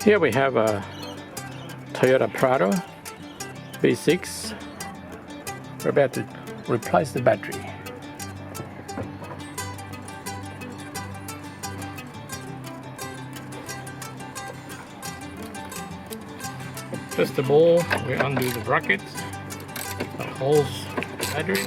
Here we have a Toyota Prado V6. We're about to replace the battery. First of all, we undo the bracket that holds the battery.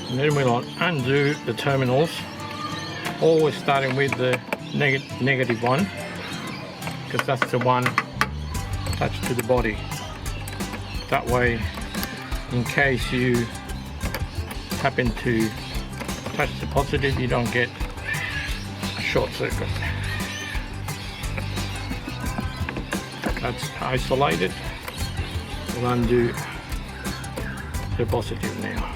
And then we'll undo the terminals, always starting with the negative one, because that's the one attached to the body. That way, in case you happen to touch the positive, you don't get a short circuit. That's isolated. We'll undo the positive now.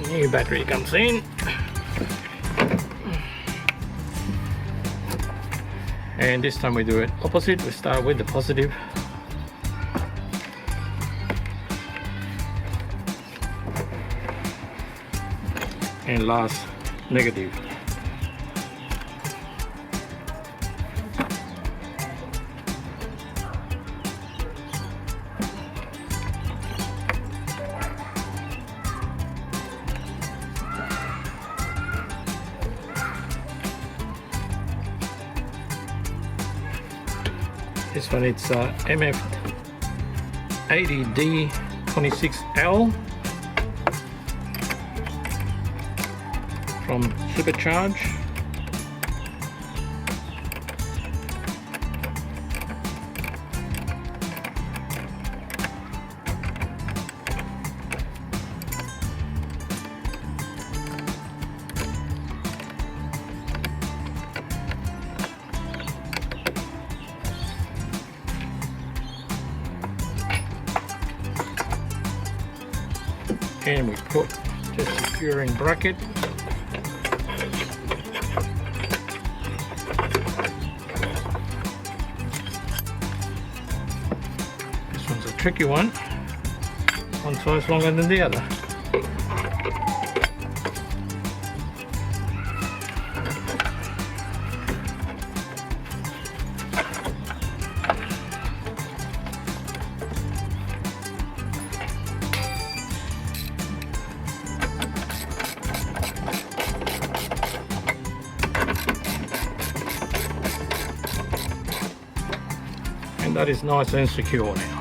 New battery comes in, and this time we do it opposite. We start with the positive and last negative. This one, it's MF80D26L from Supercharge. And we put the securing bracket. This one's a tricky one size longer than the other. And that is nice and secure now.